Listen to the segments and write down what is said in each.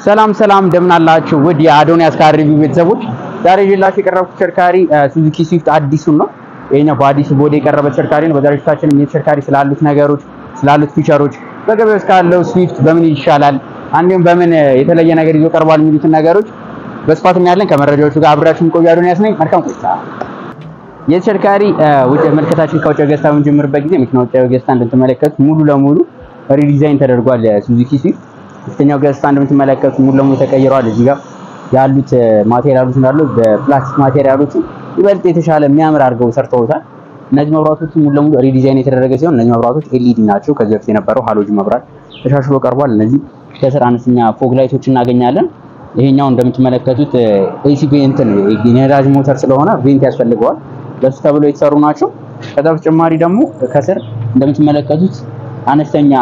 ሰላም እንደምን አላችሁ ውድ የአዶኒያስ ካር ሪቪው ቤተሰቦች ዛሬ ይላችሁ የቀረበው ተሽከርካሪ ሱዙኪ ስዊፍት አዲሱ ነው። ይሄኛው በአዲሱ ቦዲ የቀረበ ተሽከርካሪ ነው። በዛሬው ታችንም የተሽከርካሪ ስላሉት ነገሮች ስላሉት ፊቸሮች በገበያው እስካለው ስዊፍት በምን ይሻላል አንዴም በምን የተለየ ነገር ይዞ ቀርቧል የሚሉት ነገሮች በስፋት እናያለን። ከመረጃዎቹ ጋር አብራችሁን ቆዩ። አዶኒያስ ነኝ። መልካም ቆይታ። የተሽከርካሪ ውጭ መልከታችን ከውጭ ገጽታ የምንጀምርበት ጊዜ መኪናው ውጫዊ ገጽታ እንደምትመለከቱት ሙሉ ለሙሉ ሪዲዛይን ተደርጓል። ሱዙኪ ስዊፍት ሁለተኛው ገጽታ እንደምትመለከቱት ሙሉ ለሙሉ ተቀይሯል። እዚህ ጋር ያሉት ማቴሪያሎች እንዳሉ በፕላስቲክ ማቴሪያሎች ይበልጥ የተሻለ የሚያምር አድርገው ሰርተውታል። እነዚህ መብራቶች ሙሉ ለሙሉ ሪዲዛይን የተደረገ ሲሆን እነዚህ መብራቶች ኤልኢዲ ናቸው። ከዚህ በፊት የነበረው ሃሎጅን መብራት ተሻሽሎ ቀርቧል። እነዚህ ከስር አነስተኛ ፎግ ላይቶች እናገኛለን። ይሄኛው እንደምትመለከቱት ኤሲ ቬንት ነው። የነዳጅ ሞተር ስለሆነ ቬንት ያስፈልገዋል። ለሱ ተብሎ የተሰሩ ናቸው። ከዛ በተጨማሪ ደግሞ ከስር እንደምትመለከቱት አነስተኛ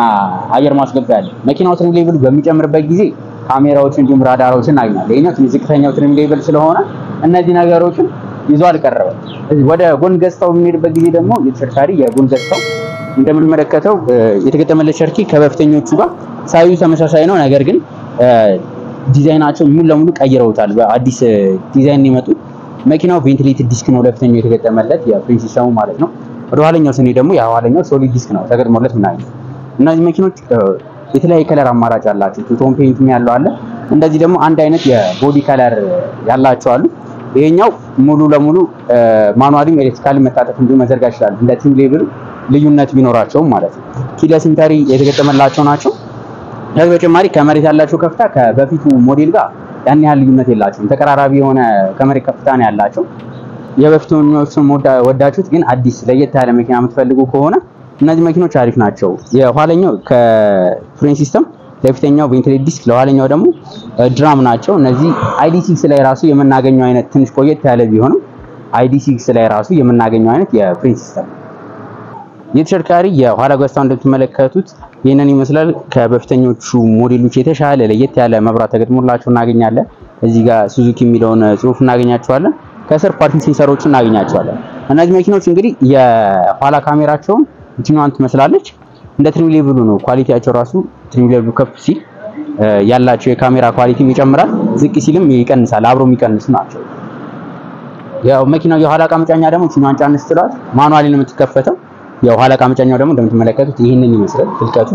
አየር ማስገቢያ አለ። መኪናው ትሪም ሌቭል በሚጨምርበት ጊዜ ካሜራዎች እንዲሁም ራዳሮችን እናገኛለን። ይሄኛው ትንሽ ዝቅተኛው ትሪም ሌቭል ስለሆነ እነዚህ ነገሮችን ይዞ አልቀረበም። እዚህ ወደ ጎን ገጽታው በሚሄድበት ጊዜ ደግሞ የተሽከርካሪ የጎን ገጽታው እንደምንመለከተው የተገጠመለት ሸርኪ ከበፊተኞቹ ጋር ሳይዙ ተመሳሳይ ነው። ነገር ግን ዲዛይናቸው ሙሉ ለሙሉ ቀይረውታል። በአዲስ ዲዛይን የመጡ መኪናው ቬንቲሌትድ ዲስክ ነው ለፊተኛው የተገጠመለት የፍሬን ሲስተሙ ማለት ነው። ወደ ኋለኛው ስኔ ደግሞ የኋለኛው ሶሊድ ዲስክ ነው ተገጥሞለት ምናምን። እነዚህ መኪኖች የተለያየ ከለር አማራጭ አላቸው። ቱቶን ፔንትም ያለው አለ። እንደዚህ ደግሞ አንድ አይነት የቦዲ ከለር ያላቸው አሉ። ይሄኛው ሙሉ ለሙሉ ማኑዋሊም ኤሌክትሪካሊ መጣጠፍ እንዲሁ መዘርጋት ይችላል። እንደ ትሪም ሌቭል ልዩነት ቢኖራቸውም ማለት ነው። ኪለስ ኢንተሪ የተገጠመላቸው ናቸው። ከዚህ በተጨማሪ ከመሬት ያላቸው ከፍታ ከበፊቱ ሞዴል ጋር ያን ያህል ልዩነት የላቸውም። ተቀራራቢ የሆነ ከመሬት ከፍታ ነው ያላቸው። የበፊቱን ወዳችሁት ግን አዲስ ለየት ያለ መኪና የምትፈልጉ ከሆነ እነዚህ መኪኖች አሪፍ ናቸው። የኋለኛው ከፍሬን ሲስተም ለፊተኛው ቬንቲሌት ዲስክ ለኋለኛው ደግሞ ድራም ናቸው። እነዚህ ID6 ላይ ራሱ የምናገኘው አይነት ትንሽ ቆየት ያለ ቢሆንም ID6 ላይ ራሱ የምናገኘው አይነት የፍሬን ሲስተም የተሽከርካሪ የኋላ ገጽታው እንደምትመለከቱት ይሄንን ይመስላል። ከበፊተኞቹ ሞዴሎች የተሻለ ለየት ያለ መብራት ተገጥሞላቸው እናገኛለን። እዚህ ጋር ሱዙኪ የሚለውን ጽሑፍ እናገኛቸዋለን። ከስር ፓርኪንግ ሴንሰሮችን እናገኛቸዋለን። እነዚህ መኪኖች እንግዲህ የኋላ ካሜራቸውን እንትኛዋን ትመስላለች። እንደ ትሪም ሌቭሉ ነው ኳሊቲያቸው ራሱ ትሪም ሌቭሉ ከፍ ሲል ያላቸው የካሜራ ኳሊቲም ይጨምራል፣ ዝቅ ሲልም ይቀንሳል። አብሮ የሚቀንሱ ናቸው። ያው መኪናው የኋላ ዕቃ መጫኛ ደግሞ እንትኛዋን ጫን ስትሏት ማኑዋሊ ነው የምትከፈተው። የኋላ ዕቃ መጫኛው ደግሞ እንደምትመለከቱት ይህንን ይመስላል። ትልቀቱ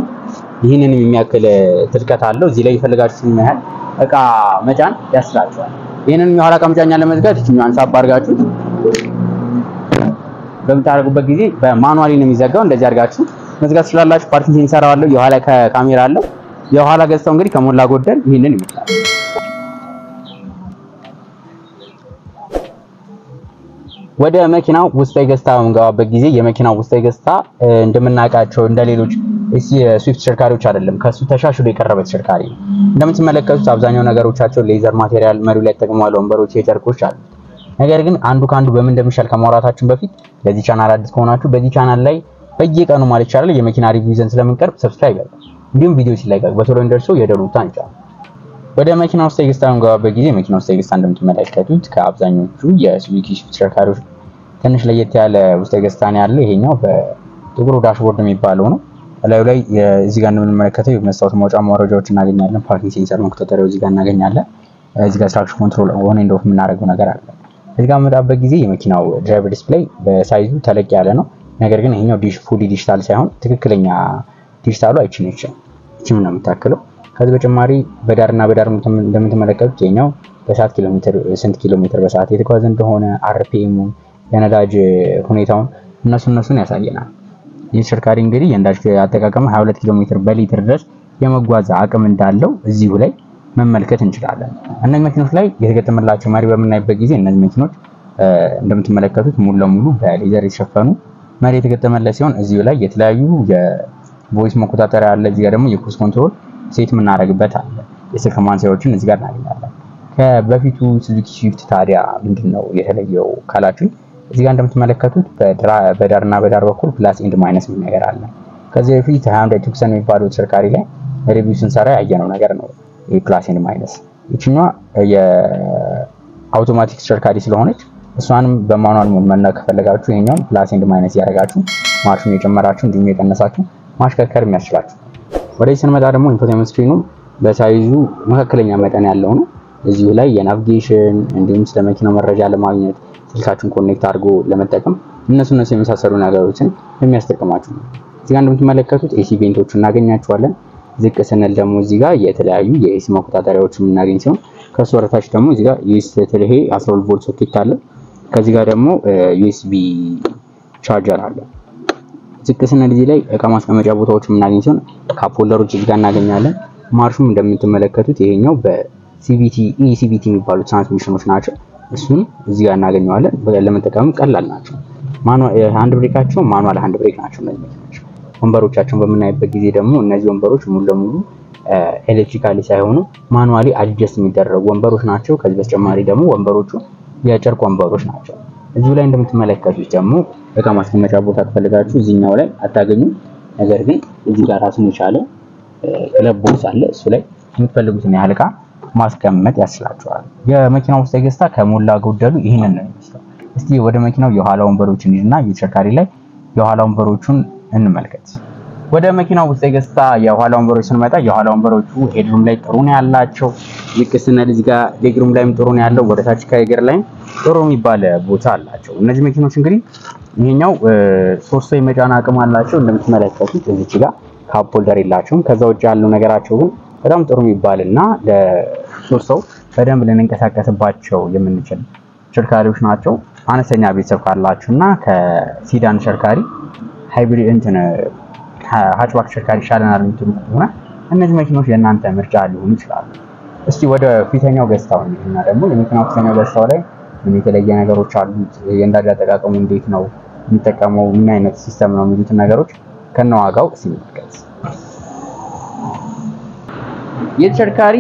ይህንን የሚያክል ትልቀት አለው። እዚህ ላይ ይፈልጋችሁትን ያህል ዕቃ መጫን ያስችላችኋል። ይሄንን የኋላ ዕቃ መጫኛ ለመዝጋት እንትኛዋን ሳብ አድርጋችሁ በምታደርጉበት ጊዜ በማኑዋሊ ነው የሚዘጋው። እንደዚህ አድርጋችሁ መዝጋት ትችላላችሁ። ፓርኪንግ ሴንሰር አለው። የኋላ ካሜራ አለው። የኋላ ገጽታው እንግዲህ ከሞላ ጎደል ይሄንን ይመስላል። ወደ መኪናው ውስጣዊ ገጽታ እንገባበት ጊዜ የመኪናው ውስጣዊ ገጽታ እንደምናውቃቸው እንደሌሎች ስዊፍት ተሽከርካሪዎች አይደለም። ከሱ ተሻሽሎ የቀረበ ተሽከርካሪ ነው። እንደምትመለከቱት አብዛኛው ነገሮቻቸው ሌዘር ማቴሪያል መሪው ላይ ተጠቅመዋል። ወንበሮች የጨርቆች አሉ። ነገር ግን አንዱ ካንዱ በምን እንደሚሻል ከማውራታችን በፊት ለዚህ ቻናል አዲስ ከሆናችሁ በዚህ ቻናል ላይ በየቀኑ ማለት ይቻላል የመኪና ሪቪው ይዘን ስለምንቀርብ ሰብስክራይብ ያድርጉ። እንዲሁም ቪዲዮ ሲለቀቅ በቶሎ እንደርሶ የደወሉን ይጫኑ። ወደ መኪናው ውስጥ ገጽታ እንገባበት ጊዜ መኪናው ውስጥ ገጽታ እንደምትመለከቱት ከአብዛኞቹ የሱዙኪ ስዊፍት ተሽከርካሪዎች ትንሽ ለየት ያለ ውስጥ ገጽታ ነው ያለው። ይሄኛው በጥቁሩ ዳሽቦርድ የሚባለው ነው። ላዩ ላይ እዚህ ጋር እንደምንመለከተው የመስታወት ማውጫ ማውረጃዎች እናገኛለን። ፓርኪንግ ሴንሰር መቆጣጠሪያው እዚህ ጋር እናገኛለን። እዚህ ጋር ትራክሽን ኮንትሮል ኦን ኤንድ ኦፍ የምናደርገው ነገር አለ። እዚህ ጋር መጣበት ጊዜ የመኪናው ድራይቨር ዲስፕሌይ በሳይዙ ተለቅ ያለ ነው። ነገር ግን ይሄኛው ፉሊ ዲጂታል ሳይሆን ትክክለኛ ዲጂታሉ አይችልም እቺም ነው የምታክለው። ከዚህ በተጨማሪ በዳርና በዳር እንደምትመለከቱት ይሄኛው በሰዓት ስንት ኪሎ ሜትር በሰዓት የተጓዘ እንደሆነ አርፒኤም የነዳጅ ሁኔታውን እነሱን ያሳየናል። ይህ ተሽከርካሪ እንግዲህ የነዳጅ አጠቃቀም 22 ኪሎ ሜትር በሊትር ድረስ የመጓዝ አቅም እንዳለው እዚሁ ላይ መመልከት እንችላለን። እነዚህ መኪኖች ላይ የተገጠመላቸው መሪ በምናይበት ጊዜ እነዚህ መኪኖች እንደምትመለከቱት ሙሉ ለሙሉ በሌዘር የተሸፈኑ መሪ የተገጠመለት ሲሆን እዚሁ ላይ የተለያዩ የቮይስ መቆጣጠሪያ አለ። እዚህ ጋር ደግሞ የክሩዝ ኮንትሮል ሴት የምናደርግበት አለ። የስልክ ማንሳያዎችን እዚህ ጋር እናገኛለን። ከበፊቱ ሱዙኪ ስዊፍት ታዲያ ምንድነው የተለየው ካላችሁ እዚህ ጋር እንደምትመለከቱት በዳርና በዳር በኩል ፕላስ ኤንድ ማይነስ ምን ነገር አለ። ከዚህ በፊት 200 ቱክሰን የሚባለው ተሽከርካሪ ላይ ሪቪው ስንሰራ ያየነው ነገር ነው። ይሄ ፕላስ ኤንድ ማይነስ እቺኛዋ የአውቶማቲክ ተሽከርካሪ ስለሆነች እሷንም በማኑዋል ሞድ መነካት ከፈለጋችሁ ይሄኛው ፕላስ ኤንድ ማይነስ ያደርጋችሁ ማርሹን የጨመራችሁ እንዲሁም የቀነሳችሁ ማሽከርከር የሚያስችላችሁ። ወደዚህ ስንመጣ ደግሞ ኢንፎቴይንመንት ስክሪኑ በሳይዙ መካከለኛ መጠን ያለው ነው። እዚሁ ላይ የናቪጌሽን እንዲሁም ስለ መኪናው መረጃ ለማግኘት ስልካችሁን ኮኔክት አድርጎ ለመጠቀም እነሱ የመሳሰሉ ነገሮችን የሚያስጠቅማችሁ ነው። እዚህ ጋር እንደምትመለከቱት ኤሲ ቬንቶች እናገኛቸዋለን። ዝቅ ስንል ደግሞ እዚህ ጋር የተለያዩ የኤሲ መቆጣጠሪያዎችን የምናገኝ ሲሆን ከሱ ወረታች ደግሞ እዚህ ጋር ዩኤስቢ 12 ቮልት ሶኬት አለ። ከዚህ ጋር ደግሞ ዩኤስቢ ቻርጀር አለ። ዝቅ ስንል እዚህ ላይ እቃ ማስቀመጫ ቦታዎች የምናገኝ ሲሆን ካፕ ሆልደሮች እዚህ ጋር እናገኛለን። ማርሹም እንደምትመለከቱት ይሄኛው በሲቪቲ ኢሲቪቲ የሚባሉ ትራንስሚሽኖች ናቸው። እሱን እዚህ ጋር እናገኘዋለን። ለመጠቀም ቀላል ናቸው። ሃንድ ብሬካቸው ማኑዋል ሃንድ ብሬክ ናቸው እነዚህ መኪኖች። ወንበሮቻቸውን በምናይበት ጊዜ ደግሞ እነዚህ ወንበሮች ሙሉ ለሙሉ ኤሌክትሪካሊ ሳይሆኑ ማኑዋሊ አድጀስት የሚደረጉ ወንበሮች ናቸው። ከዚህ በተጨማሪ ደግሞ ወንበሮቹ የጨርቅ ወንበሮች ናቸው። እዚሁ ላይ እንደምትመለከቱት ደግሞ እቃ ማስቀመጫ ቦታ ከፈለጋችሁ እዚህኛው ላይ አታገኙም። ነገር ግን እዚህ ጋር ራሱን የቻለ ክለብ ቦክስ አለ። እሱ ላይ የምትፈልጉትን ያህል እቃ ማስቀመጥ ያስችላችኋል። የመኪናው ውስጥ ገጽታ ከሞላ ጎደሉ ይሄንን ነው የሚመስለው። እስቲ ወደ መኪናው የኋላ ወንበሮችን እንሂድና የተሽከርካሪ ላይ የኋላ ወንበሮቹን እንመልከት። ወደ መኪናው ውስጥ ገጽታ የኋላ ወንበሮች ስንመጣ የኋላ ወንበሮቹ ሄድሩም ላይ ጥሩ ነው ያላቸው። ዝቅ ስንል እዚህ ጋር ሌግሩም ላይም ጥሩ ነው ያለው። ወደ ታች ከእግር ላይ ጥሩ የሚባል ቦታ አላቸው። እነዚህ መኪኖች እንግዲህ ይሄኛው 3 ሰው የመጫን አቅም አላቸው። እንደምትመለከቱት እዚች ጋር ካፕ ሆልደር የላቸውም። ከዛ ውጭ ያለው ነገራቸው ግን በጣም ጥሩ የሚባልና ለ3 ሰው በደንብ ልንንቀሳቀስባቸው የምንችል ተሽከርካሪዎች ናቸው። አነስተኛ ቤተሰብ ካላችሁና ከሲዳን ተሽከርካሪ ሃይብሪድ ሃችባክ ተሽከርካሪ ይሻለናል የምትሉ ከሆነ እነዚህ መኪኖች የእናንተ ምርጫ ሊሆኑ ይችላሉ። እስቲ ወደ ፊተኛው ገጽታው እና ደግሞ የመኪናው ፊተኛው ገጽታው ላይ ምን የተለየ ነገሮች አሉት፣ የነዳጅ አጠቃቀሙ እንዴት ነው፣ የሚጠቀመው ምን አይነት ሲስተም ነው የሚሉትን ነገሮች ከነዋጋው ሲመለከት የተሽከርካሪ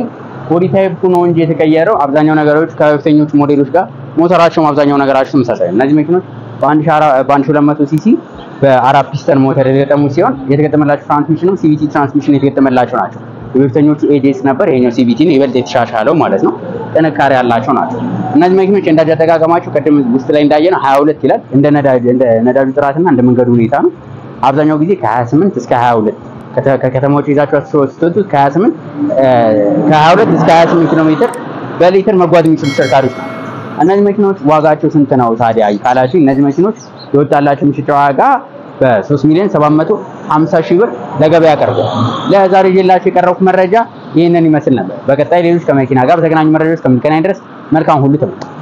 ቦዲ ታይፕ ነው እንጂ የተቀየረው አብዛኛው ነገሮች ከበፊተኞቹ ሞዴሎች ጋር ሞተራቸውም አብዛኛው ነገራቸው ተመሳሳይ ነው። እነዚህ መኪኖች በ1200 ሲሲ በአራት ፒስተን ሞተር የተገጠሙ ሲሆን የተገጠመላቸው ትራንስሚሽንም ሲቪቲ ትራንስሚሽን የተገጠመላቸው ናቸው። የበፊተኞቹ ኤጂኤስ ነበር፣ ይሄኛው ሲቪቲ ነው። ይበልጥ የተሻሻለው ማለት ነው። ጥንካሬ ያላቸው ናቸው። እነዚህ መኪኖች ነዳጅ አጠቃቀማቸው ቀደም ውስጥ ላይ እንዳየነው 22 ይላል። እንደ ነዳጁ ጥራትና እንደ መንገዱ ሁኔታ ነው። አብዛኛው ጊዜ ከ28 እስከ 22 ከከተማዎች ይዛቸው ስትወጡ ከ22 እስከ 28 ኪሎ ሜትር በሊትር መጓዝ የሚችሉ ተሽከርካሪዎች ናቸው። እነዚህ መኪኖች ዋጋቸው ስንት ነው ታዲያ ካላችሁ እነዚህ መኪኖች የወጣላቸው ምሽጫ ዋጋ በ3,750,000 ብር ለገበያ ቀርቧል። ለዛሬ ይዤላችሁ የቀረብኩት መረጃ ይህንን ይመስል ነበር። በቀጣይ ሌሎች ከመኪና ጋር በተገናኙ መረጃዎች ከምንገናኝ ድረስ መልካም ሁሉ ተመኘሁ።